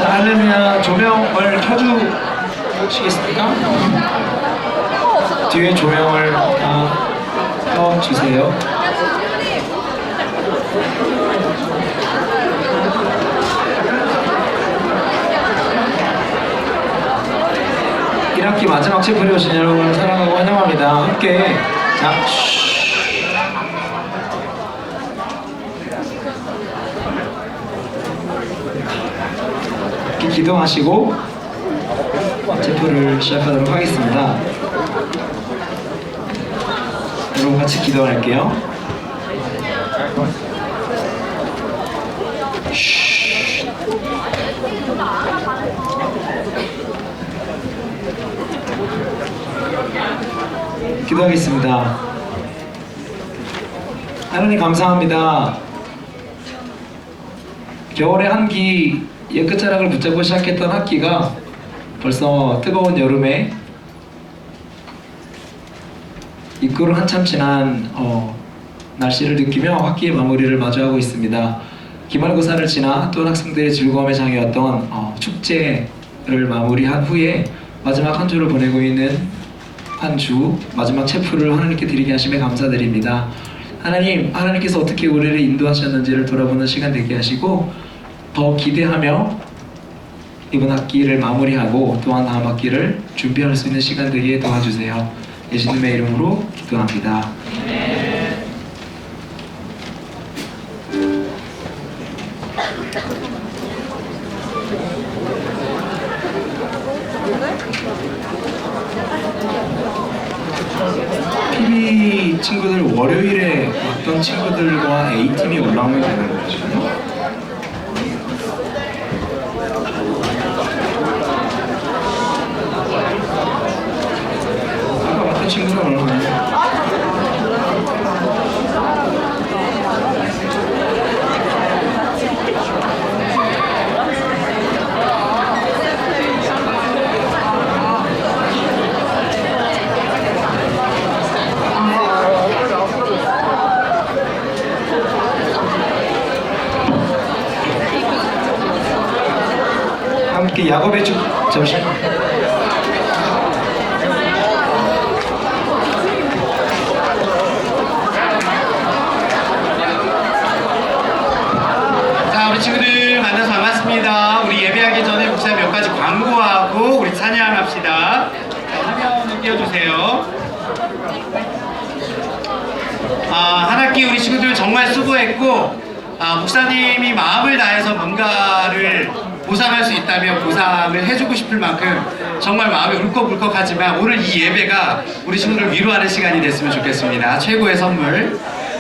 자, 할렐루야. 조명을 켜주시겠습니까? 뒤에 조명을 켜주세요. 일학기 마지막 체프에 오신 여러분을 사랑하고 환영합니다. 함께 자, 이렇게 기도하시고 체프를 시작하도록 하겠습니다. 여러분 같이 기도할게요. 기도하겠습니다. 하나님 감사합니다. 겨울의 한기 끝자락을 붙잡고 시작했던 학기가 벌써 뜨거운 여름에 입구를 한참 지난 날씨를 느끼며 학기의 마무리를 마주하고 있습니다. 기말고사를 지나 학교 학생들의 즐거움의 장이었던 축제를 마무리한 후에 마지막 한 주를 보내고 있는 한 주 마지막 체프를 하나님께 드리게 하심에 감사드립니다. 하나님께서 어떻게 우리를 인도하셨는지를 돌아보는 시간 되게 하시고 더 기대하며 이번 학기를 마무리하고 또한 다음 학기를 준비할 수 있는 시간 되게 도와주세요. 예수님의 이름으로 기도합니다. PB 친구들 월요일에 어떤 친구들과 A팀이 올라오면 되는 거죠? 아까 맡은 친구는 올라오나요? 함께 야곱의 주 잠시 자, 우리 친구들 만나서 반갑습니다. 우리 예배하기 전에 목사님 몇 가지 광고하고 우리 찬양합시다. 자, 화면을 띄워주세요. 한 학기 우리 친구들 정말 수고했고 목사님이 마음을 다해서 뭔가를 보상할 수 있다면 보상을 해주고 싶을 만큼 정말 마음이 울컥울컥하지만 오늘 이 예배가 우리 친구들을 위로하는 시간이 됐으면 좋겠습니다. 최고의 선물.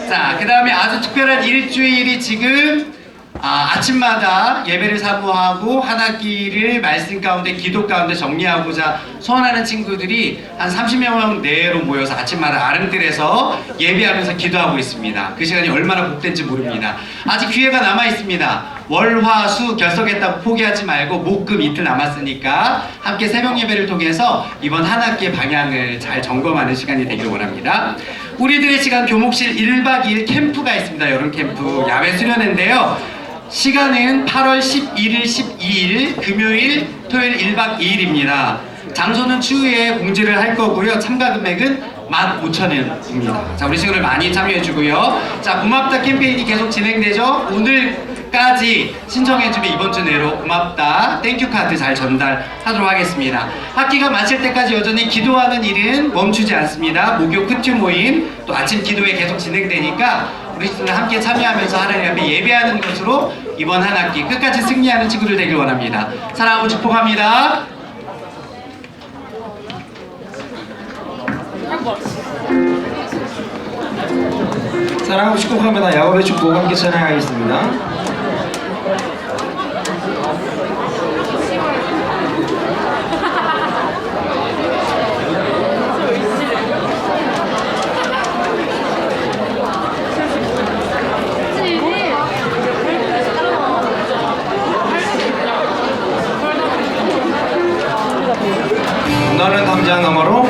자, 그 다음에 아주 특별한 일주일이 지금 아침마다 예배를 사모하고 한 학기를 말씀 가운데 기도 가운데 정리하고자 소원하는 친구들이 한 30명 내로 모여서 아침마다 아름들에서 예배하면서 기도하고 있습니다. 그 시간이 얼마나 복된지 모릅니다. 아직 기회가 남아 있습니다. 월, 화, 수 결석했다고 포기하지 말고 목, 금 이틀 남았으니까 함께 새벽 예배를 통해서 이번 한 학기의 방향을 잘 점검하는 시간이 되길 원합니다. 우리들의 시간 교목실 1박 2일 캠프가 있습니다. 여름 캠프 야외 수련회인데요. 시간은 8월 11일, 12일 금요일, 토요일 1박 2일입니다. 장소는 추후에 공지를 할 거고요. 참가 금액은 15,000원입니다. 자, 우리 친구들 많이 참여해주고요. 자, 고맙다 캠페인이 계속 진행되죠. 오늘까지 신청해주면 이번 주 내로 고맙다 땡큐 카드 잘 전달하도록 하겠습니다. 학기가 마칠 때까지 여전히 기도하는 일은 멈추지 않습니다. 목요 끝주 모임 또 아침 기도회 계속 진행되니까 우리 친구들 함께 참여하면서 하나님 앞에 예배하는 것으로 이번 한 학기 끝까지 승리하는 친구들 되길 원합니다. 사랑하고 축복합니다. 사랑하고 축복합니다. 야곱의 축복 함께 찬양하겠습니다. 너는 담장 너머로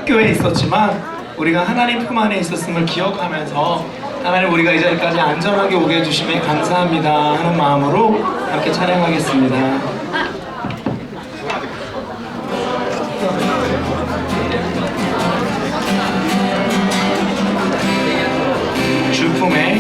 학교에 있었지만 우리가 하나님 품 안에 있었음을 기억하면서 하나님 우리가 이 자리까지 안전하게 오게 해주심에 감사합니다 하는 마음으로 함께 찬양하겠습니다. 주 품에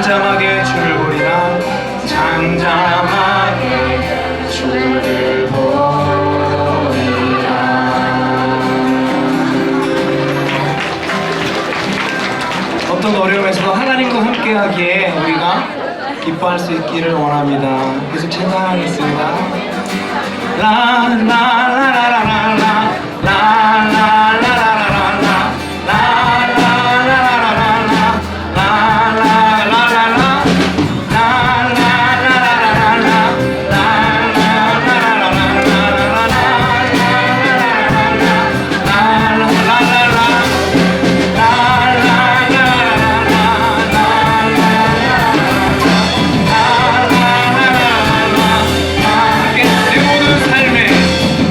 잠잠하게 주를 보리라 잠잠하게 주를 보리라. 어떤 어려움에서도 하나님과 함께하기에 우리가 기뻐할 수 있기를 원합니다. 계속 찬양하겠습니다. 라라라라라라 내 모든 삶에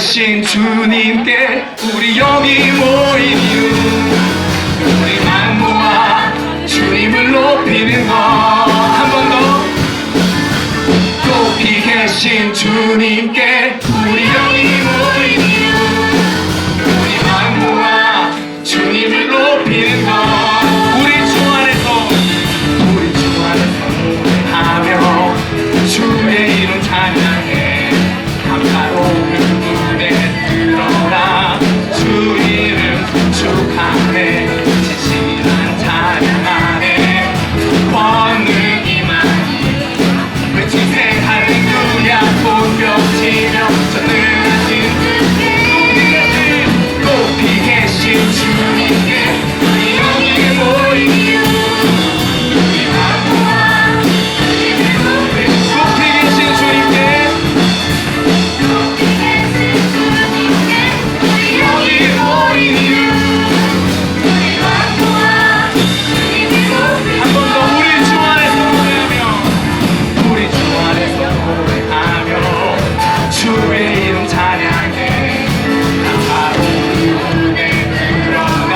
계신 주님께 우리 여기 모인 이유 우리만 모아 주님을 높이는 것 한 번 더 높이 계신 주님께 우리 여기 모인 이유 우리만 모아 주님을 높이는 것 우리 주 안에서 노래하며 주의 이름 찬양해 감사로운 무대 들어라 주 이름 축하해 진실한 찬양하네 권능이 많이 외치세 할렐루야 손뼉치며 전능하신 높이 계신 주님께 우리 여기 모인 이유 우리만 모아 높이 계신 주님께 우리 여기 모인 이유 한 번 더 우리 주 안에서 노래하며 우리 주 안에서 노래하며 주의 이름 찬양해 감사로운 은혜 들어가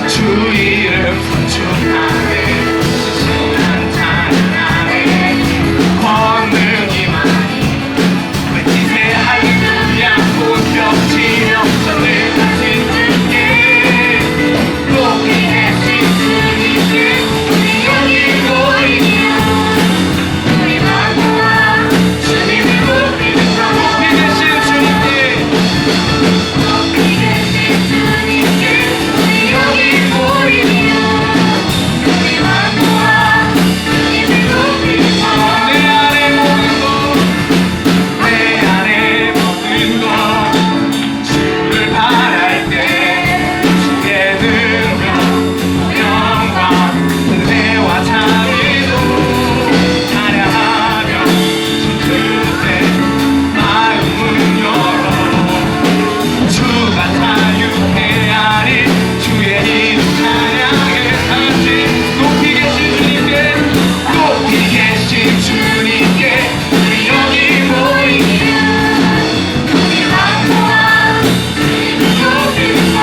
주 이름 선축하네 진실한 찬양하네 권능이 많이 외치세 할렐루야 손뼉치며 전능하신 주께 높이 계신 주님께 우리 여기 모인 이유 우리만 모아 주님을 높이는 것 높이 계신 주님께 우리 여기 모인 이유 우리만 모아 주님을 높이는 것 내 안에 모든 것내 안에 모든 것 주를 바랄 때 주의 능력 영광 은혜와 자비로 찬양하며 주 뜻에 마음을 열어 주가 자유케 하리 주의 이름 찬양해 다같이 높이 계신 주님께 높이 계신 주님께 우리 여기 모인 이유 우리만 모아 높이는 것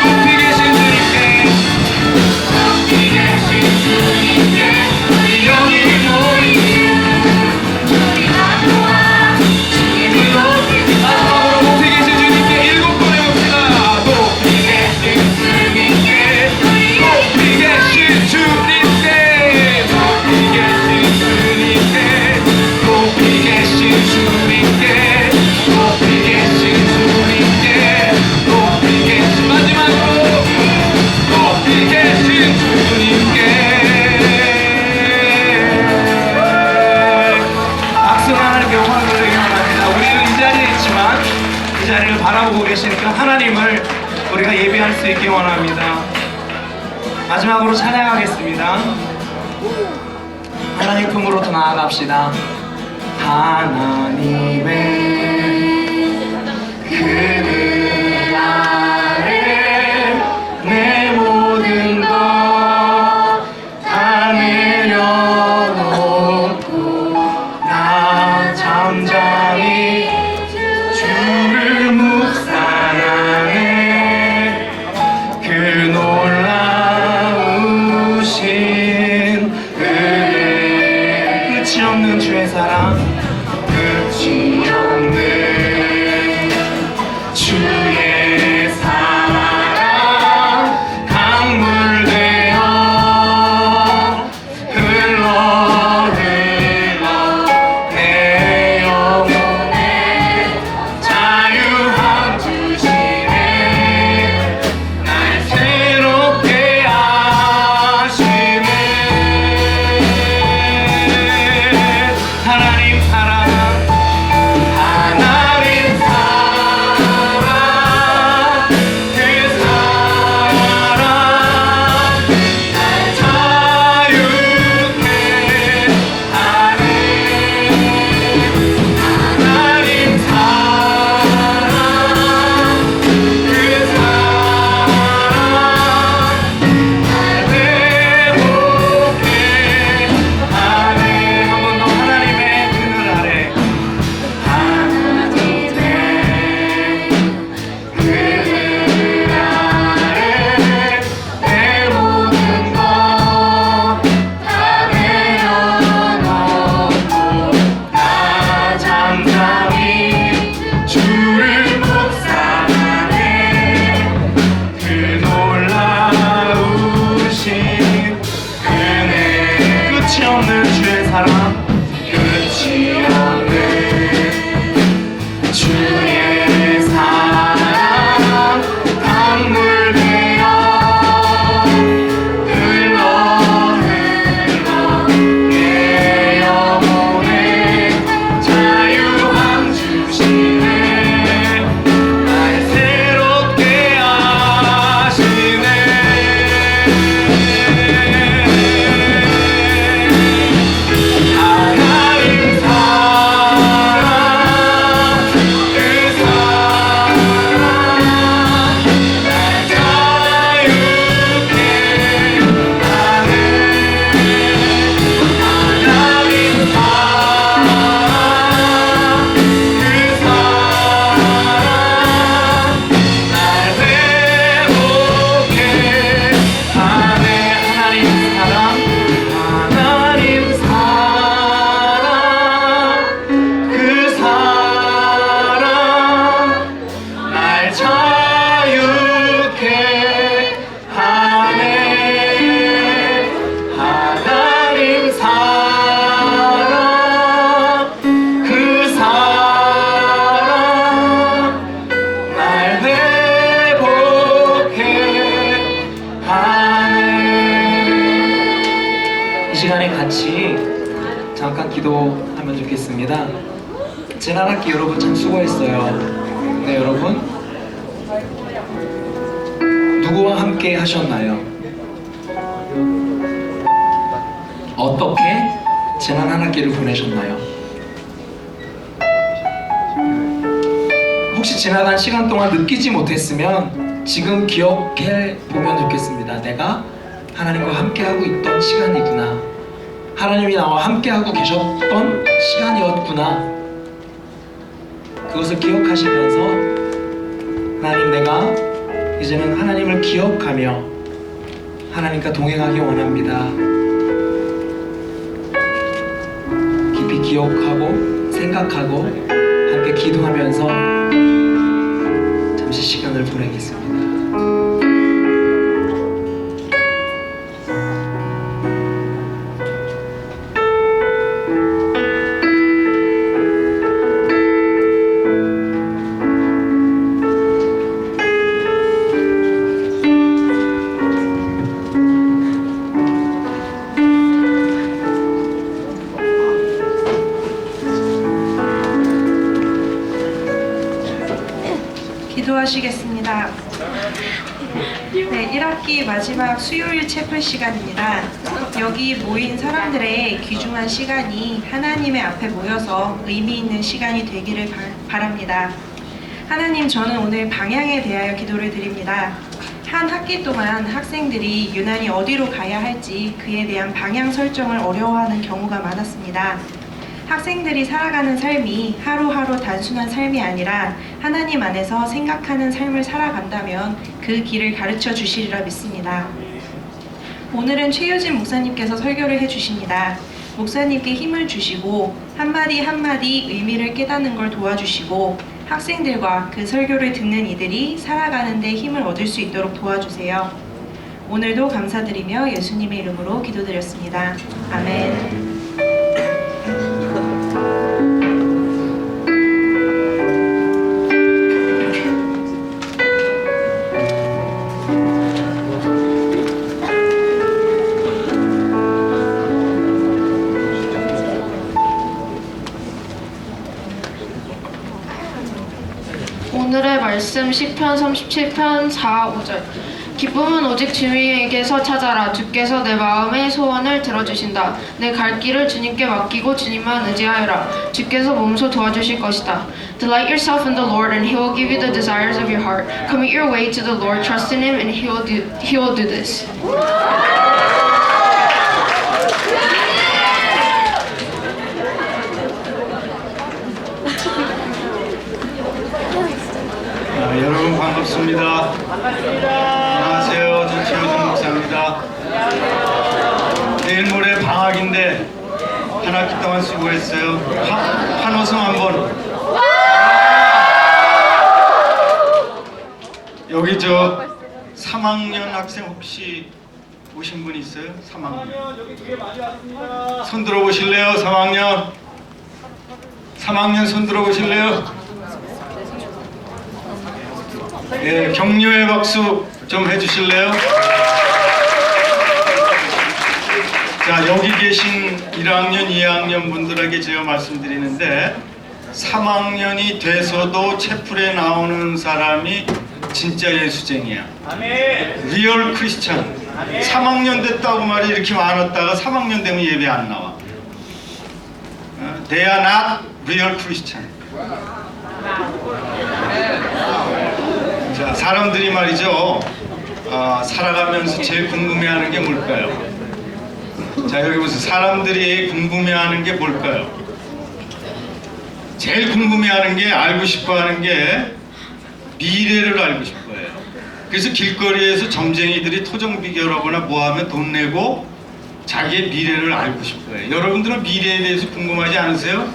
높이 계신 주님께 높이 계신 주님께 우리 여기 모인 이유 우리만 모아 주님을 높이는 것 높이 계신 주님께 일곱 번 해봅시다 높이 계신 주님께 높이 계신 주님께 높이 계신 주님께 높이 계신 주님께 높이 계신 주님께 높이 계신 마지막으로 높이 계신 주님께 박수가 하나님께 영광을 돌리기 원합니다. 우리는 이 자리에 있지만 이 자리를 바라보고 계시는 그 하나님을 우리가 예배할 수 있기 원합니다. 마지막으로 찬양하겠습니다. 하나님 품으로 더 나아갑시다. 하나님의 그늘 아래 내 모든 것 다 내려놓고 나 잠잠히 주를 묵상하네 그 놀라우신 은혜 끝이 없는 주의 사랑 끝이 없는 주의 사랑 강물 되어 흘러 내 영혼에 자유함 주시네 날 새롭게 하시네 하나님 사랑 끝이 없는 주의 사랑 끝이 없는 주의 사랑 강물 되어 흘러 내 영혼에 자유함 주시네 날 새롭게 하시네 하나님 사랑 그 사랑 날 자유케 하네 하나님 사랑 그 사랑 날 회복해 하네 하나님 사랑 하나님 사랑 그 사랑 날 자유케 하네 하나님 사랑 그 사랑 날 회복해 하네 이 시간에 같이 잠깐 기도하면 좋겠습니다. 지난 학기 여러분 참 수고했어요. 네, 여러분 누구와 함께 하셨나요? 어떻게 지난 한 학기를 보내셨나요? 혹시 지나간 시간 동안 느끼지 못했으면 지금 기억해 보면 좋겠습니다. 내가 하나님과 함께하고 있던 시간이구나. 하나님이 나와 함께하고 계셨던 시간이었구나. 그것을 기억하시면서 하나님, 내가 이제는 하나님을 기억하며 하나님과 동행하기 원합니다. 깊이 기억하고 생각하고 함께 기도하면서 잠시 시간을 보내겠습니다. 기도하시겠습니다. 네, 1학기 마지막 수요일 채플 시간입니다. 여기 모인 사람들의 귀중한 시간이 하나님의 앞에 모여서 의미 있는 시간이 되기를 바랍니다. 하나님, 저는 오늘 방향에 대하여 기도를 드립니다. 한 학기 동안 학생들이 유난히 어디로 가야 할지 그에 대한 방향 설정을 어려워하는 경우가 많았습니다. 학생들이 살아가는 삶이 하루하루 단순한 삶이 아니라 하나님 안에서 생각하는 삶을 살아간다면 그 길을 가르쳐 주시리라 믿습니다. 오늘은 최유진 목사님께서 설교를 해주십니다. 목사님께 힘을 주시고 한마디 한마디 의미를 깨닫는 걸 도와주시고 학생들과 그 설교를 듣는 이들이 살아가는 데 힘을 얻을 수 있도록 도와주세요. 오늘도 감사드리며 예수님의 이름으로 기도드렸습니다. 아멘. 오늘의 말씀 시편 37편 4, 5절. 기쁨은 오직 주님에게서 찾아라. 주께서 내 마음의 소원을 들어주신다. 내 갈 길을 주님께 맡기고 주님만 의지하여라. 주께서 몸소 도와주실 것이다. Delight yourself in the Lord and He will give you the desires of your heart. Commit your way to the Lord, trust in Him and He will do this. 여러분 반갑습니다. 안녕하세요. 저 최효준 목사입니다. 내일 모레 방학인데 한 학기 동안 수고했어요. 환호성 한번. 여기 저 3학년 학생 혹시 오신 분 있어요? 3학년. 여기 뒤에 많이 왔습니다. 손 들어보실래요? 3학년. 3학년 손 들어보실래요? 예, 격려의 박수 좀 해주실래요? 자, 여기 계신 1학년, 2학년 분들에게 제가 말씀드리는데 3학년이 돼서도 채플에 나오는 사람이 진짜 예수쟁이야. 리얼 크리스찬. 3학년 됐다고 말이 이렇게 많았다가 3학년 되면 예배 안 나와. They are not real Christian. 자, 사람들이 말이죠. 살아가면서 제일 궁금해하는 게 뭘까요? 자, 여기 보세요. 사람들이 궁금해하는 게 뭘까요? 제일 궁금해하는 게, 알고 싶어하는 게 미래를 알고 싶어해요. 그래서 길거리에서 점쟁이들이 토종 비결하거나 뭐하면 돈 내고 자기의 미래를 알고 싶어해요. 여러분들은 미래에 대해서 궁금하지 않으세요?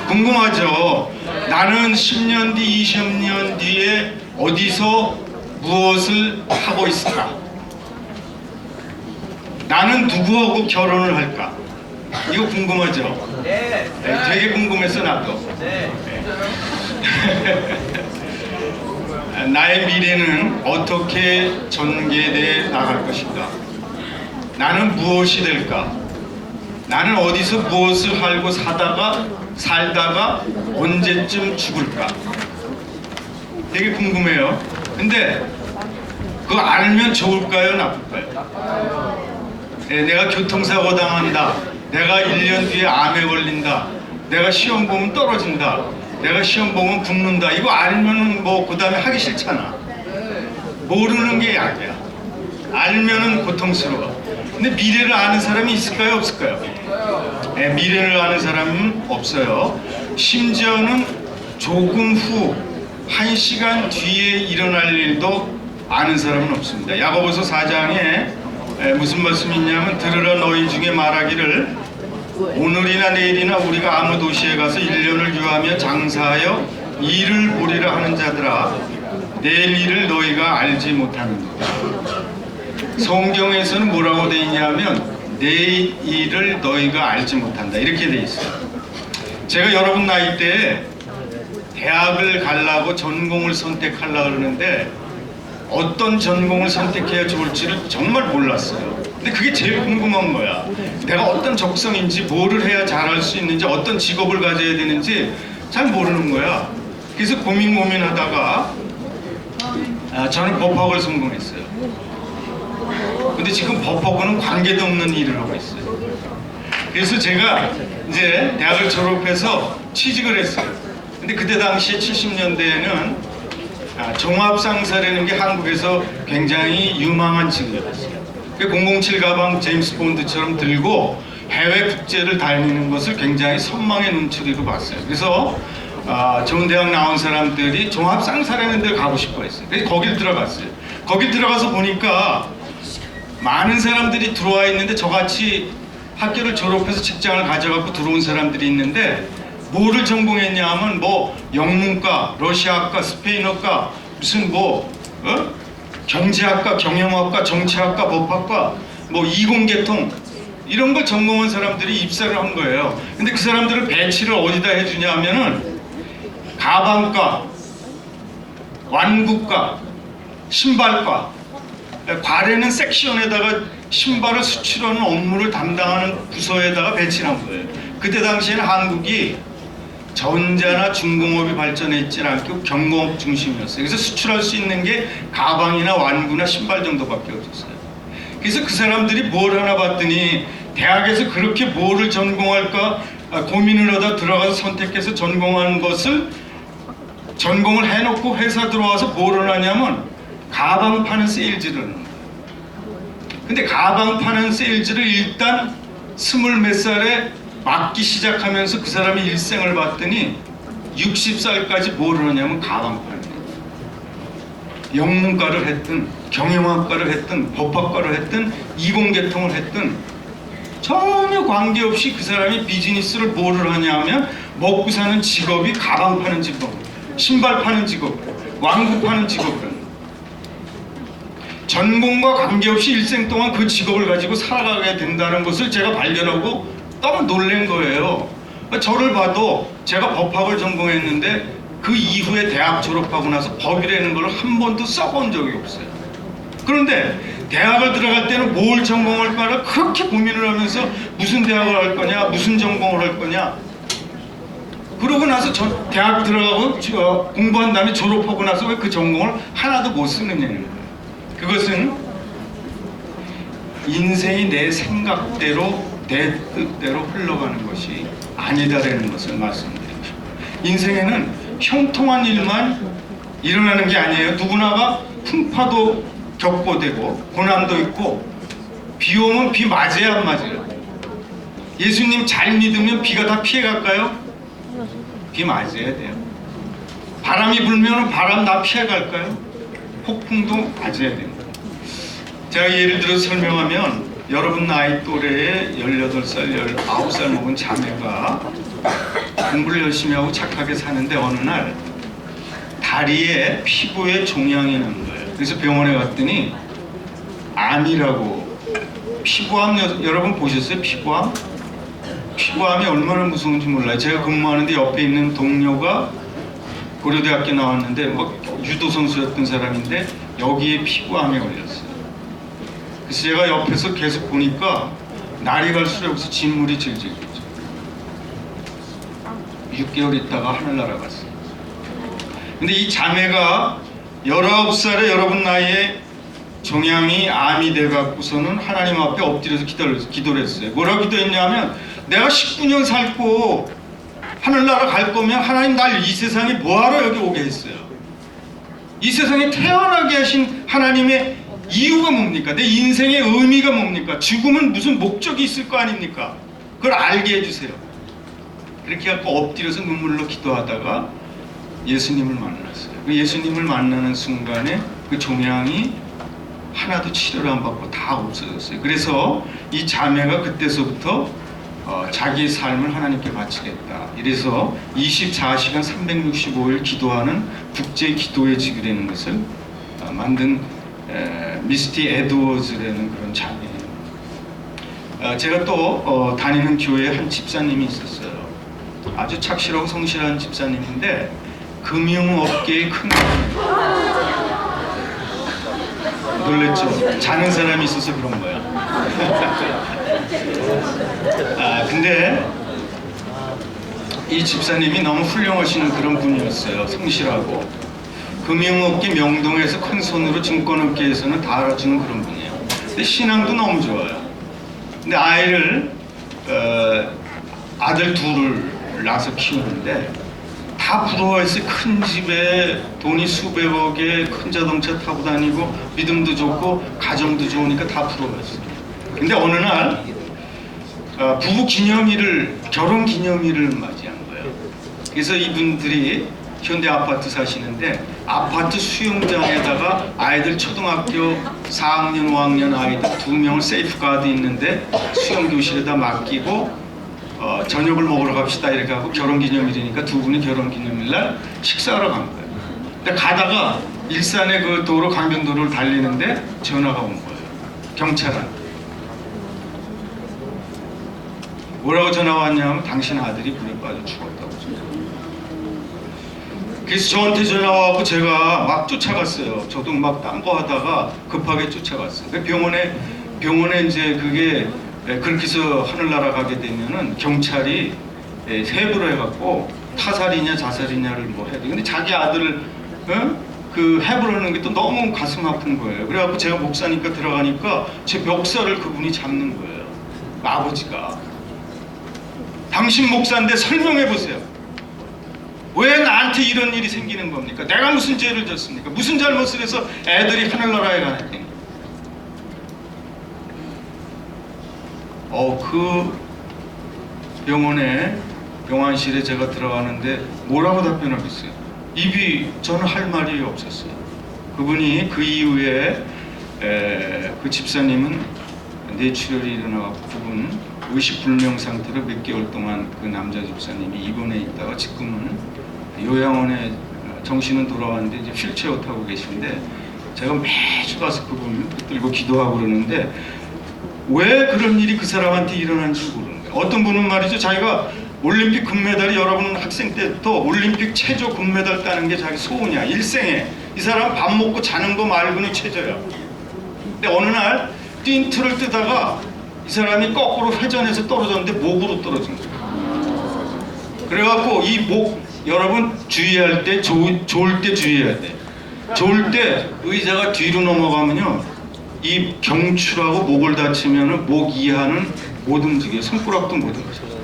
궁금하죠. 나는 10년 뒤, 20년 뒤에 어디서 무엇을 하고 있을까? 나는 누구하고 결혼을 할까? 이거 궁금하죠? 네. 되게 궁금했어, 나도. 네. 나의 미래는 어떻게 전개되어 나갈 것인가? 나는 무엇이 될까? 나는 어디서 무엇을 살고 살다가 언제쯤 죽을까? 되게 궁금해요. 근데 그거 알면 좋을까요? 나쁠까요? 네, 내가 교통사고 당한다. 내가 1년 뒤에 암에 걸린다. 내가 시험 보면 떨어진다. 내가 시험 보면 굶는다. 이거 알면은 뭐 그 다음에 하기 싫잖아. 모르는 게 약이야. 알면은 고통스러워. 근데 미래를 아는 사람이 있을까요? 없을까요? 네, 미래를 아는 사람은 없어요. 심지어는 조금 후 1시간 뒤에 일어날 일도 아는 사람은 없습니다. 야고보서 4장에 무슨 말씀이 있냐면, 들으라 너희 중에 말하기를 오늘이나 내일이나 우리가 아무 도시에 가서 1년을 유하며 장사하여 일을 보리라 하는 자들아, 내일 일을 너희가 알지 못하는도다. 성경에서는 뭐라고 되어 있냐면 내일 일을 너희가 알지 못한다, 이렇게 되어 있어요. 제가 여러분 나이 때에 대학을 가려고 전공을 선택하려고 그러는데 어떤 전공을 선택해야 좋을지를 정말 몰랐어요. 근데 그게 제일 궁금한 거야. 내가 어떤 적성인지, 뭐를 해야 잘할 수 있는지, 어떤 직업을 가져야 되는지 잘 모르는 거야. 그래서 고민하다가 저는 법학을 전공했어요. 근데 지금 법하고는 관계도 없는 일을 하고 있어요. 그래서 제가 이제 대학을 졸업해서 취직을 했어요. 근데 그때 당시에 70년대에는 종합상사라는 게 한국에서 굉장히 유망한 직업이었어요. 007 가방 제임스 본드처럼 들고 해외 국제를 다니는 것을 굉장히 선망의 눈초리로 봤어요. 그래서 좋은 대학 나온 사람들이 종합상사라는 데 가고 싶어 했어요. 그래서 거길 들어갔어요. 거길 들어가서 보니까 많은 사람들이 들어와 있는데 저같이 학교를 졸업해서 직장을 가져갖고 들어온 사람들이 있는데, 뭐를 전공했냐 하면 뭐 영문과, 러시아학과, 스페인어과, 무슨 경제학과, 경영학과, 정치학과, 법학과, 뭐 이공계통 이런 걸 전공한 사람들이 입사를 한 거예요. 근데 그 사람들을 배치를 어디다 해주냐 하면은 가방과, 완구과, 신발과, 과래는 섹션에다가 신발을 수출하는 업무를 담당하는 부서에다가 배치를 한 거예요. 그때 당시에는 한국이 전자나 중공업이 발전했지 않고 경공업 중심이었어요. 그래서 수출할 수 있는 게 가방이나 완구나 신발 정도밖에 없었어요. 그래서 그 사람들이 뭘 하나 봤더니 대학에서 그렇게 뭐를 전공할까 고민을 하다 들어가서 선택해서 전공한 것을 전공을 해놓고 회사 들어와서 뭘 하냐면 가방 파는 세일즈를 하는 거예요. 근데 가방 파는 세일즈를 일단 20몇 살에 맡기 시작하면서 그 사람이 일생을 봤더니 60살까지 뭘 하냐면 가방 파는 거예요. 영문과를 했든 경영학과를 했든 법학과를 했든 이공계통을 했든 전혀 관계없이 그 사람이 비즈니스를 뭐를 하냐면 먹고 사는 직업이 가방 파는 직업, 신발 파는 직업, 왕구 파는 직업을 하는 거예요. 전공과 관계없이 일생 동안 그 직업을 가지고 살아가게 된다는 것을 제가 발견하고 너무 놀란 거예요. 저를 봐도 제가 법학을 전공했는데 그 이후에 대학 졸업하고 나서 법이라는 걸 한 번도 써본 적이 없어요. 그런데 대학을 들어갈 때는 뭘 전공할까를 그렇게 고민을 하면서 무슨 대학을 할 거냐, 무슨 전공을 할 거냐. 그러고 나서 저 대학 들어가고 공부한 다음에 졸업하고 나서 왜 그 전공을 하나도 못 쓰느냐는 거예요. 그것은 인생이 내 생각대로 내 뜻대로 흘러가는 것이 아니다라는 것을 말씀드리고 싶어요. 인생에는 형통한 일만 일어나는 게 아니에요. 누구나가 풍파도 겪고 되고 고난도 있고 비 오면 비 맞아야 안 맞아요. 예수님 잘 믿으면 비가 다 피해갈까요? 비 맞아야 돼요. 바람이 불면 바람 다 피해갈까요? 폭풍도 맞아야 됩니다. 제가 예를 들어 설명하면 여러분 나이 또래의 18살, 19살 먹은 자매가 공부를 열심히 하고 착하게 사는데 어느 날 다리에 피부에 종양이 난 거예요. 그래서 병원에 갔더니 암이라고. 피부암 여러분 보셨어요? 피부암? 피부암이 얼마나 무서운지 몰라요. 제가 근무하는데 옆에 있는 동료가 고려대학교 나왔는데 유도 선수였던 사람인데 여기에 피부암에 걸렸어요. 그래서 제가 옆에서 계속 보니까 날이 갈수록 여기서 진물이 질질 흘죠. 6개월 있다가 하늘나라 갔어요. 근데 이 자매가 19살에 여러분 나이에 종양이 암이 돼갖고서는 하나님 앞에 엎드려서 기도를 했어요. 뭐라고 기도했냐면 내가 19년 살고 하늘나라 갈 거면 하나님 날 이 세상에 뭐하러 여기 오게 했어요. 이 세상에 태어나게 하신 하나님의 이유가 뭡니까? 내 인생의 의미가 뭡니까? 죽음은 무슨 목적이 있을 거 아닙니까? 그걸 알게 해주세요. 그렇게 해갖고 엎드려서 눈물로 기도하다가 예수님을 만났어요. 그 예수님을 만나는 순간에 그 종양이 하나도 치료를 안 받고 다 없어졌어요. 그래서 이 자매가 그때서부터 자기의 삶을 하나님께 바치겠다. 이래서 24시간 365일 기도하는 국제 기도의 직이라는 것을 만든 미스티 에드워즈라는 그런 자매예요. 제가 또 다니는 교회에 한 집사님이 있었어요. 아주 착실하고 성실한 집사님인데 금융업계의 큰 놀랬죠? 자는 사람이 있어서 그런 거야. 근데 이 집사님이 너무 훌륭하신 그런 분이었어요. 성실하고 금융업계 명동에서 큰 손으로 증권업계에서는 다 알아주는 그런 분이에요. 근데 신앙도 너무 좋아요. 근데 아들 둘을 낳아서 키우는데 다 부러워했어요. 큰 집에 돈이 수백억에 큰 자동차 타고 다니고 믿음도 좋고 가정도 좋으니까 다 부러워했어요. 근데 어느 날 부부 기념일을, 결혼 기념일을 맞이한 거예요. 그래서 이분들이 현대 아파트 사시는데 아파트 수영장에다가 아이들 초등학교 4학년, 5학년 아이들 2명을 세이프가드 있는데 수영교실에다 맡기고 저녁을 먹으러 갑시다 이렇게 하고 결혼기념일이니까 두 분이 결혼기념일날 식사하러 간 거예요. 근데 가다가 일산의 그 도로, 강변도로를 달리는데 전화가 온 거예요. 경찰한테. 뭐라고 전화 왔냐면 당신 아들이 물에 빠져 죽었다고. 그래서 저한테 전화 와서 제가 막 쫓아갔어요. 저도 막 딴거하다가 급하게 쫓아갔어요. 병원에 이제 그게 그렇게 해서 하늘나라 가게 되면은 경찰이 세부로 해갖고 타살이냐 자살이냐를 뭐 해야 돼. 근데 자기 아들을 그 해부하는 게 또 너무 가슴 아픈 거예요. 그래갖고 제가 목사니까 들어가니까 제 멱살을 그분이 잡는 거예요. 아버지가. 당신 목사인데 설명해 보세요. 왜 나한테 이런 일이 생기는 겁니까? 내가 무슨 죄를 졌습니까? 무슨 잘못을 해서 애들이 하늘나라에 가는데? 그 병원실에 제가 들어가는데 뭐라고 답변하겠어요? 저는 할 말이 없었어요. 그분이 그 이후에 그 집사님은 뇌출혈이 일어나고 그분 의식불명 상태로 몇 개월 동안 그 남자 집사님이 입원해 있다가 지금은 요양원에 정신은 돌아왔는데 이제 휠체어 타고 계신데 제가 매주 가서 그분 붙들고 기도하고 그러는데 왜 그런 일이 그 사람한테 일어난지 모르는 거예요. 어떤 분은 말이죠, 자기가 올림픽 금메달이, 여러분 학생 때부터 올림픽 체조 금메달 따는 게 자기 소원이야, 일생에. 이 사람 밥 먹고 자는 거 말고는 체조야. 근데 어느 날 뛴 틀을 뜨다가 이 사람이 거꾸로 회전해서 떨어졌는데 목으로 떨어진 거예요. 그래갖고 이 목, 여러분 주의할 때, 좋을 때 주의해야 돼. 좋을 때 의자가 뒤로 넘어가면요, 이 경추라고 목을 다치면은 목 이하는 못 움직여요. 손가락도 못 움직여요.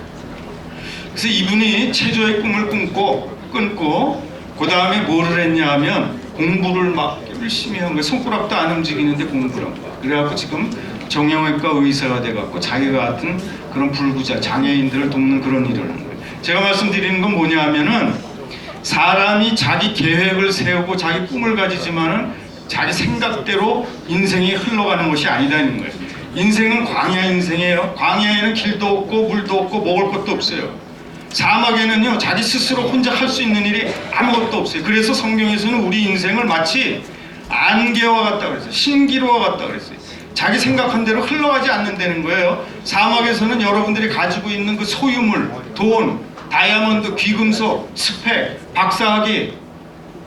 그래서 이분이 체조의 꿈을 끊고 그 다음에 뭐를 했냐 하면 공부를 막 열심히 한 거예요. 손가락도 안 움직이는데 공부를 한 거예요. 그래갖고 지금 정형외과 의사가 돼갖고 자기가 같은 그런 불구자 장애인들을 돕는 그런 일을 하는 거예요. 제가 말씀드리는 건 뭐냐 하면은 사람이 자기 계획을 세우고 자기 꿈을 가지지만은 자기 생각대로 인생이 흘러가는 것이 아니다는 거예요. 인생은 광야 인생이에요. 광야에는 길도 없고 물도 없고 먹을 것도 없어요. 사막에는요, 자기 스스로 혼자 할 수 있는 일이 아무것도 없어요. 그래서 성경에서는 우리 인생을 마치 안개와 같다 그랬어요. 신기루와 같다 그랬어요. 자기 생각한 대로 흘러가지 않는다는 거예요. 사막에서는 여러분들이 가지고 있는 그 소유물, 돈, 다이아몬드, 귀금속, 스펙, 박사학위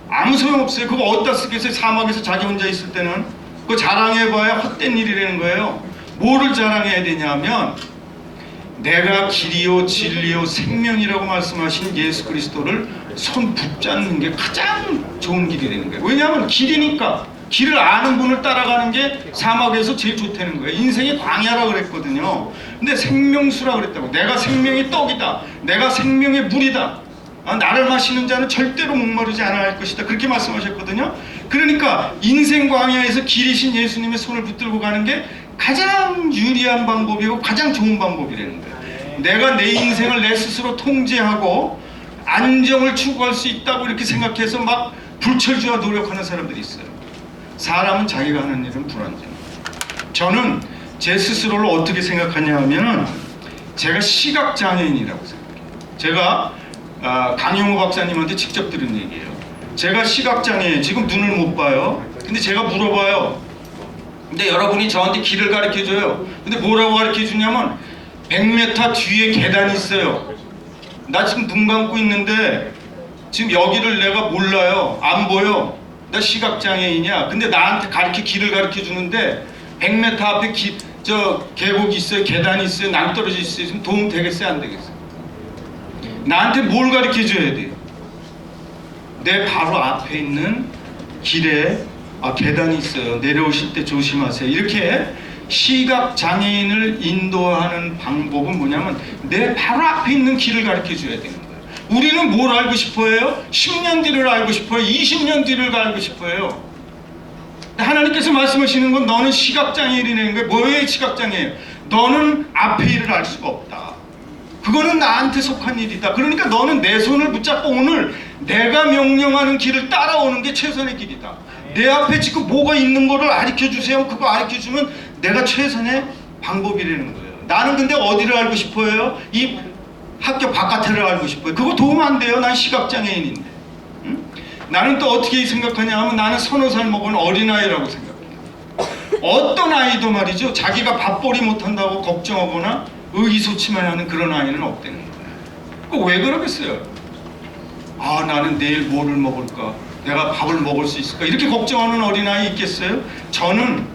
아무 소용없어요. 그거 어디다 쓰겠어요? 사막에서 자기 혼자 있을 때는. 그거 자랑해봐야 헛된 일이라는 거예요. 뭐를 자랑해야 되냐면 내가 길이요 진리요 생명이라고 말씀하신 예수 그리스도를 손 붙잡는 게 가장 좋은 길이 되는 거예요. 왜냐하면 길이니까. 길을 아는 분을 따라가는 게 사막에서 제일 좋다는 거예요. 인생이 광야라 그랬거든요. 근데 생명수라 그랬다고. 내가 생명의 떡이다. 내가 생명의 물이다. 나를 마시는 자는 절대로 목마르지 않아 할 것이다. 그렇게 말씀하셨거든요. 그러니까 인생 광야에서 길이신 예수님의 손을 붙들고 가는 게 가장 유리한 방법이고 가장 좋은 방법이라는 거예요. 내가 내 인생을 내 스스로 통제하고 안정을 추구할 수 있다고 이렇게 생각해서 막 불철주야 노력하는 사람들이 있어요. 사람은 자기가 하는 일은 불완전해요. 저는 제 스스로를 어떻게 생각하냐 하면은 제가 시각장애인이라고 생각해요. 제가 강용호 박사님한테 직접 들은 얘기예요. 제가 시각장애인, 지금 눈을 못 봐요. 근데 제가 물어봐요. 근데 여러분이 저한테 길을 가르쳐줘요. 근데 뭐라고 가르쳐주냐면 100m 뒤에 계단이 있어요. 나 지금 눈 감고 있는데 지금 여기를 내가 몰라요. 안 보여. 나 시각장애인이야. 근데 나한테 길을 가르쳐주는데 100m 앞에 계곡이 있어요. 계단이 있어요. 낭떠러지 있어요. 지금 도움 되겠어요? 안 되겠어요? 나한테 뭘 가르쳐줘야 돼요? 내 바로 앞에 있는 길에 계단이 있어요. 내려오실 때 조심하세요. 이렇게 시각장애인을 인도하는 방법은 뭐냐면 내 바로 앞에 있는 길을 가르쳐줘야 되는 거예요. 우리는 뭘 알고 싶어해요? 10년 뒤를 알고 싶어요. 20년 뒤를 알고 싶어요. 하나님께서 말씀하시는 건 너는 시각장애인이라는 거예요. 뭐의 시각장애예요? 너는 앞의 일을 알 수가 없다. 그거는 나한테 속한 일이다. 그러니까 너는 내 손을 붙잡고 오늘 내가 명령하는 길을 따라오는 게 최선의 길이다. 내 앞에 지금 뭐가 있는 거를 가르쳐주세요. 그거 가르쳐주면 내가 최선의 방법이라는 거예요. 나는 근데 어디를 알고 싶어요? 이 학교 바깥을 알고 싶어요. 그거 도움 안 돼요. 난 시각장애인인데. 응? 나는 또 어떻게 생각하냐 하면 나는 서너 살 먹은 어린아이라고 생각해요. 어떤 아이도 말이죠. 자기가 밥벌이 못한다고 걱정하거나 의기소침해 하는 그런 아이는 없다는 거예요. 그 왜 그러겠어요? 나는 내일 뭐를 먹을까? 내가 밥을 먹을 수 있을까? 이렇게 걱정하는 어린아이 있겠어요? 저는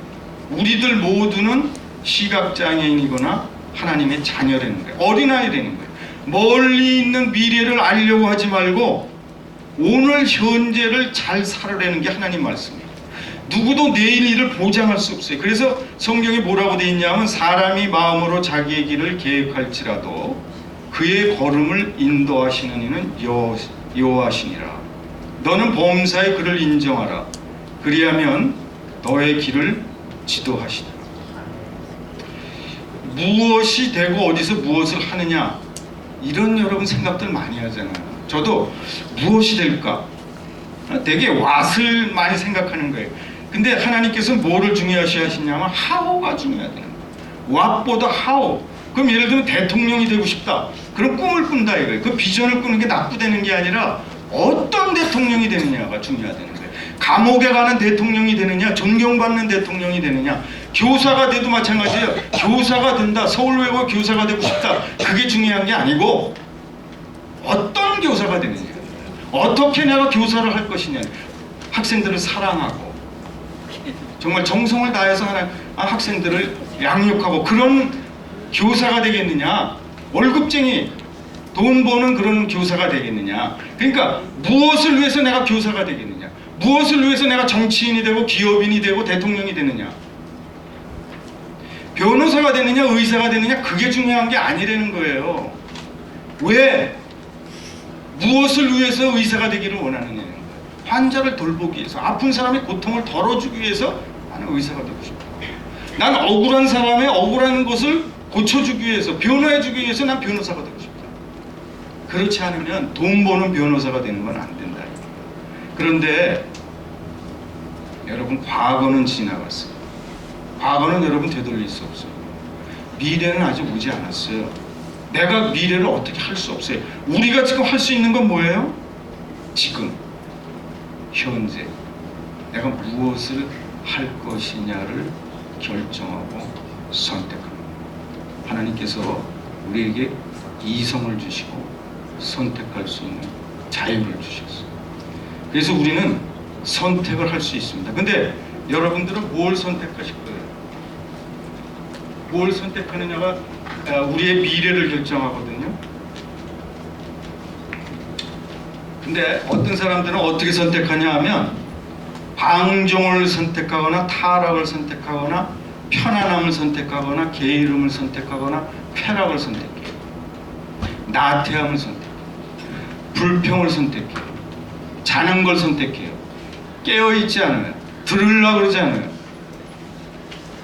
우리들 모두는 시각장애인이거나 하나님의 자녀라는 거예요. 어린아이라는 거예요. 멀리 있는 미래를 알려고 하지 말고 오늘 현재를 잘 살아내는 게 하나님 말씀이에요. 누구도 내일 일을 보장할 수 없어요. 그래서 성경에 뭐라고 되어 있냐면 사람이 마음으로 자기의 길을 계획할지라도 그의 걸음을 인도하시는 이는 여호와시니라. 너는 범사의 그를 인정하라. 그리하면 너의 길을 지도하시리라. 무엇이 되고 어디서 무엇을 하느냐, 이런 여러분 생각들 많이 하잖아요. 저도 무엇이 될까 되게 왓을 많이 생각하는 거예요. 근데 하나님께서는 뭐를 중요시 하시냐면 하오가 중요하다는 거예요. 왓보다 하오. 그럼 예를 들면 대통령이 되고 싶다. 그럼 꿈을 꾼다 이거예요. 그 비전을 꾸는 게 나쁘다는 게 아니라 어떤 대통령이 되느냐가 중요하다는 거예요. 감옥에 가는 대통령이 되느냐, 존경받는 대통령이 되느냐, 교사가 돼도 마찬가지예요. 교사가 된다, 서울외고 교사가 되고 싶다, 그게 중요한 게 아니고 어떤 교사가 되느냐, 어떻게 내가 교사를 할 것이냐, 학생들을 사랑하고 정말 정성을 다해서 학생들을 양육하고 그런 교사가 되겠느냐, 월급쟁이 돈 버는 그런 교사가 되겠느냐. 그러니까 무엇을 위해서 내가 교사가 되겠느냐, 무엇을 위해서 내가 정치인이 되고 기업인이 되고 대통령이 되느냐, 변호사가 되느냐 의사가 되느냐, 그게 중요한 게 아니라는 거예요. 왜? 무엇을 위해서 의사가 되기를 원하느냐는 거예요. 환자를 돌보기 위해서, 아픈 사람의 고통을 덜어주기 위해서 나는 의사가 되고 싶다. 난 억울한 사람의 억울한 것을 고쳐주기 위해서, 변호해주기 위해서 난 변호사가 되고 싶다. 그렇지 않으면 돈 버는 변호사가 되는 건 안 된다. 그런데 여러분, 과거는 지나갔어요. 과거는 여러분 되돌릴 수 없어요. 미래는 아직 오지 않았어요. 내가 미래를 어떻게 할 수 없어요. 우리가 지금 할 수 있는 건 뭐예요? 지금, 현재 내가 무엇을 할 것이냐를 결정하고 선택합니다. 하나님께서 우리에게 이성을 주시고 선택할 수 있는 자유를 주셨어요. 그래서 우리는 선택을 할 수 있습니다. 근데 여러분들은 뭘 선택하실 거예요? 뭘 선택하느냐가 우리의 미래를 결정하거든요. 근데 어떤 사람들은 어떻게 선택하냐 하면 방종을 선택하거나 타락을 선택하거나 편안함을 선택하거나 게으름을 선택하거나 쾌락을 선택해요. 나태함을 선택해요. 불평을 선택해요. 자는 걸 선택해요. 깨어있지 않아요. 들으려고 그러지 않아요.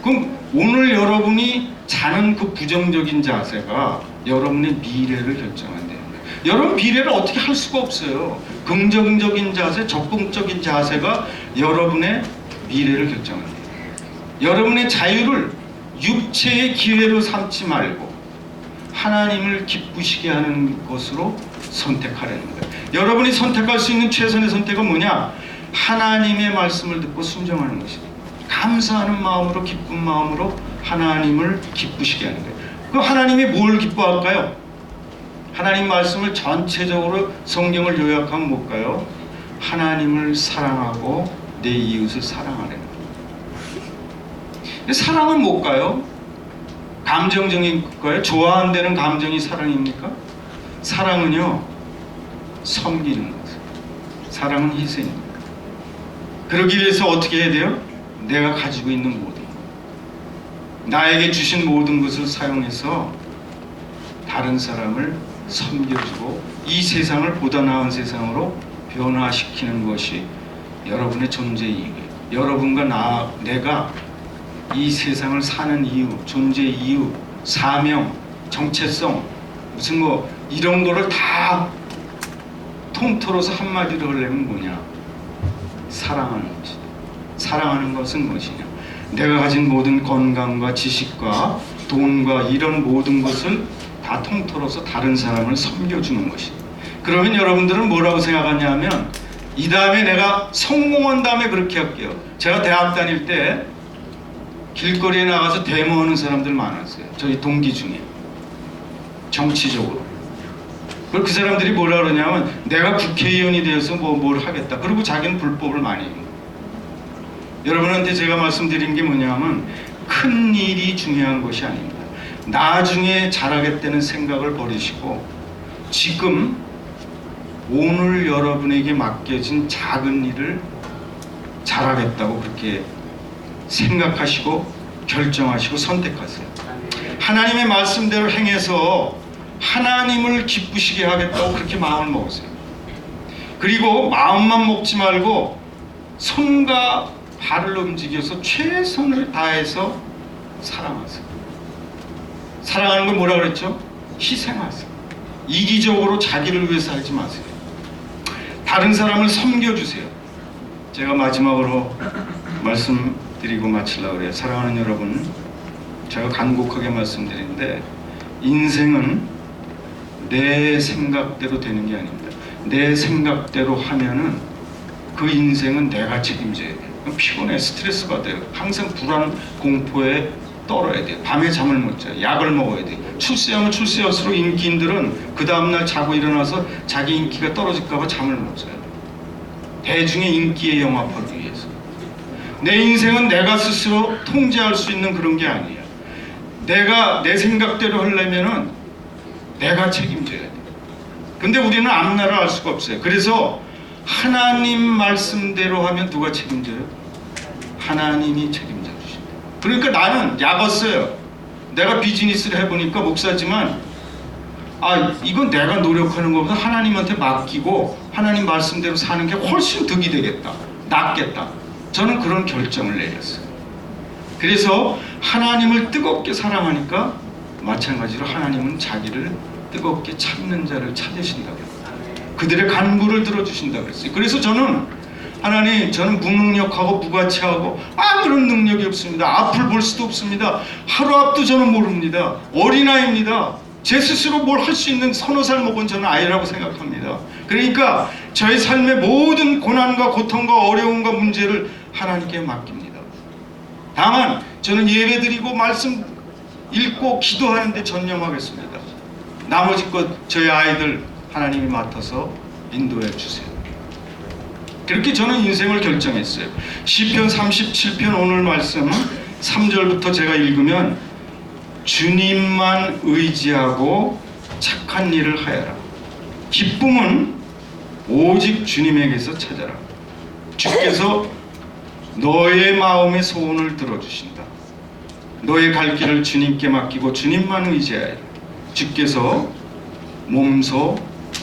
그럼 오늘 여러분이 자는 그 부정적인 자세가 여러분의 미래를 결정한대요. 여러분 미래를 어떻게 할 수가 없어요. 긍정적인 자세, 적극적인 자세가 여러분의 미래를 결정한대요. 여러분의 자유를 육체의 기회로 삼지 말고 하나님을 기쁘시게 하는 것으로 선택하려는 거예요. 여러분이 선택할 수 있는 최선의 선택은 뭐냐? 하나님의 말씀을 듣고 순종하는 것입니다. 감사하는 마음으로, 기쁜 마음으로 하나님을 기쁘시게 하는 거예요. 그 하나님이 뭘 기뻐할까요? 하나님 말씀을 전체적으로 성경을 요약하면 뭘까요? 하나님을 사랑하고 내 이웃을 사랑하라는 거예요. 근데 사랑은 뭘까요? 감정적인 걸까요? 좋아한다는 감정이 사랑입니까? 사랑은요, 섬기는 거예요. 사랑은 희생입니다. 그러기 위해서 어떻게 해야 돼요? 내가 가지고 있는 모든 것, 나에게 주신 모든 것을 사용해서 다른 사람을 섬겨주고 이 세상을 보다 나은 세상으로 변화시키는 것이 여러분의 존재 이유예요. 여러분과 내가 이 세상을 사는 이유, 존재 이유, 사명, 정체성, 무슨 뭐 이런 거를 다 통틀어서 한마디로 하려면 뭐냐? 사랑하는 것이다. 사랑하는 것은 무엇이냐? 내가 가진 모든 건강과 지식과 돈과 이런 모든 것을 다 통틀어서 다른 사람을 섬겨주는 것이다. 그러면 여러분들은 뭐라고 생각하냐면 이 다음에 내가 성공한 다음에 그렇게 할게요. 제가 대학 다닐 때 길거리에 나가서 데모하는 사람들 많았어요. 저희 동기 중에. 정치적으로. 그 사람들이 뭐라 그러냐면 내가 국회의원이 되어서 뭘 하겠다. 그리고 자기는 불법을 많이 해요. 여러분한테 제가 말씀드린 게 뭐냐면 큰 일이 중요한 것이 아닙니다. 나중에 잘하겠다는 생각을 버리시고 지금 오늘 여러분에게 맡겨진 작은 일을 잘하겠다고 그렇게 생각하시고 결정하시고 선택하세요. 하나님의 말씀대로 행해서 하나님을 기쁘시게 하겠다고 그렇게 마음을 먹으세요. 그리고 마음만 먹지 말고 손과 발을 움직여서 최선을 다해서 사랑하세요. 사랑하는 건 뭐라 그랬죠? 희생하세요. 이기적으로 자기를 위해서 하지 마세요. 다른 사람을 섬겨주세요. 제가 마지막으로 말씀드리고 마치려고 그래요. 사랑하는 여러분, 제가 간곡하게 말씀드리는데 인생은 내 생각대로 되는 게 아닙니다. 내 생각대로 하면은 그 인생은 내가 책임져야 돼. 피곤해, 스트레스 받아요. 항상 불안, 공포에 떨어야 돼. 밤에 잠을 못 자요. 약을 먹어야 돼. 출세하면 출세할수록 인기인들은 그 다음날 자고 일어나서 자기 인기가 떨어질까 봐 잠을 못 자요. 대중의 인기에 영합하기 위해서. 내 인생은 내가 스스로 통제할 수 있는 그런 게 아니야. 내가 내 생각대로 하려면은 내가 책임져야 돼. 근데 우리는 앞날을 알 수가 없어요. 그래서 하나님 말씀대로 하면 누가 책임져요? 하나님이 책임져 주신다. 그러니까 나는 약었어요. 내가 비즈니스를 해보니까 목사지만 이건 내가 노력하는 것보다 하나님한테 맡기고 하나님 말씀대로 사는 게 훨씬 득이 되겠다. 낫겠다. 저는 그런 결정을 내렸어요. 그래서 하나님을 뜨겁게 사랑하니까 마찬가지로 하나님은 자기를 뜨겁게 찾는 자를 찾으신다고 합니다. 그들의 간구를 들어주신다고 그랬어요. 그래서 저는 하나님, 저는 무능력하고 무가치하고 아무런 능력이 없습니다. 앞을 볼 수도 없습니다. 하루 앞도 저는 모릅니다. 어린아이입니다. 제 스스로 뭘 할 수 있는 서너 살 먹은 저는 아이라고 생각합니다. 그러니까 저의 삶의 모든 고난과 고통과 어려움과 문제를 하나님께 맡깁니다. 다만 저는 예배드리고 말씀 읽고 기도하는데 전념하겠습니다. 나머지 것 저희 아이들 하나님이 맡아서 인도해 주세요. 그렇게 저는 인생을 결정했어요. 시편 37편 오늘 말씀 3절부터 제가 읽으면 주님만 의지하고 착한 일을 하여라. 기쁨은 오직 주님에게서 찾아라. 주께서 너의 마음의 소원을 들어주신다. 너의 갈 길을 주님께 맡기고 주님만 의지하여라. 주께서 몸소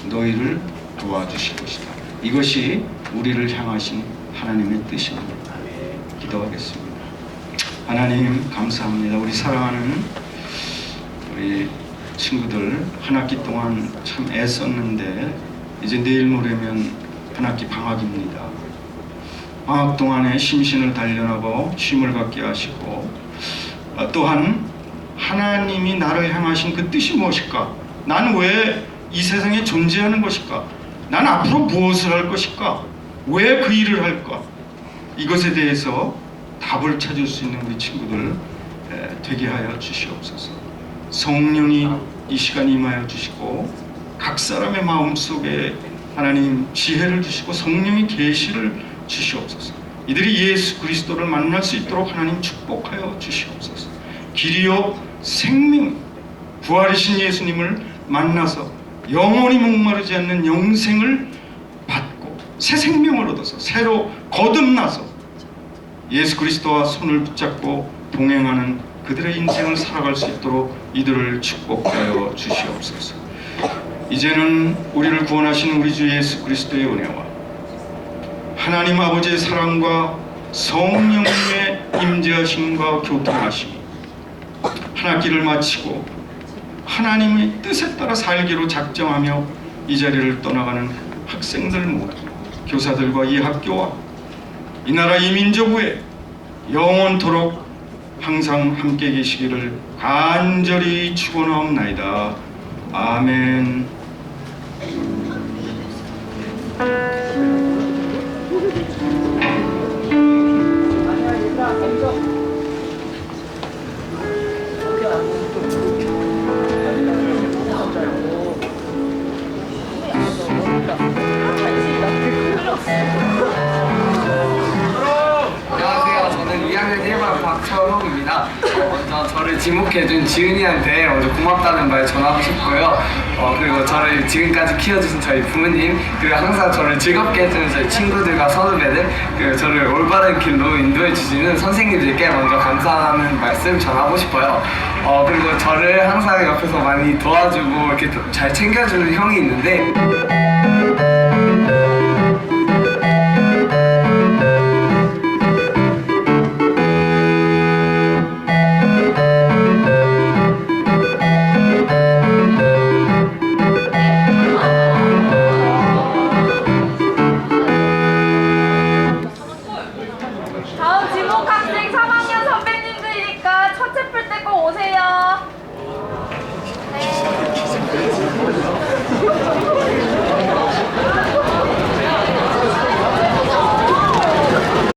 너희를 도와주실 것이다. 이것이 우리를 향하신 하나님의 뜻입니다. 기도하겠습니다. 하나님 감사합니다. 우리 사랑하는 우리 친구들 한 학기 동안 참 애썼는데 이제 내일 모레면 한 학기 방학입니다. 방학 동안에 심신을 단련하고 쉼을 갖게 하시고 또한 하나님이 나를 향하신 그 뜻이 무엇일까? 나는 왜 이 세상에 존재하는 것일까? 나는 앞으로 무엇을 할 것일까? 왜 그 일을 할까? 이것에 대해서 답을 찾을 수 있는 우리 친구들 되게 하여 주시옵소서. 성령이 이 시간 임하여 주시고 각 사람의 마음속에 하나님 지혜를 주시고 성령의 계시를 주시옵소서. 이들이 예수 그리스도를 만날 수 있도록 하나님 축복하여 주시옵소서. 길이요 생명 부활이신 예수님을 만나서 영원히 목마르지 않는 영생을 받고 새 생명을 얻어서 새로 거듭나서 예수 그리스도와 손을 붙잡고 동행하는 그들의 인생을 살아갈 수 있도록 이들을 축복하여 주시옵소서. 이제는 우리를 구원하신 우리 주 예수 그리스도의 은혜와 하나님 아버지의 사랑과 성령님의 임재하심과 교통하심이 한 학기를 마치고 하나님의 뜻에 따라 살기로 작정하며 이 자리를 떠나가는 학생들 모두 교사들과 이 학교와 이 나라 이 민족 위에 영원토록 항상 함께 계시기를 간절히 축원하옵나이다. 아멘. 안녕하세요. 저는 2학년 1반 박철홍입니다. 먼저 저를 지목해준 지은이한테 먼저 고맙다는 말 전하고 싶고요. 그리고 저를 지금까지 키워주신 저희 부모님, 그리고 항상 저를 즐겁게 해주는 저희 친구들과 선후배들, 그리고 저를 올바른 길로 인도해주시는 선생님들께 먼저 감사하는 말씀 전하고 싶어요. 그리고 저를 항상 옆에서 많이 도와주고 이렇게 잘 챙겨주는 형이 있는데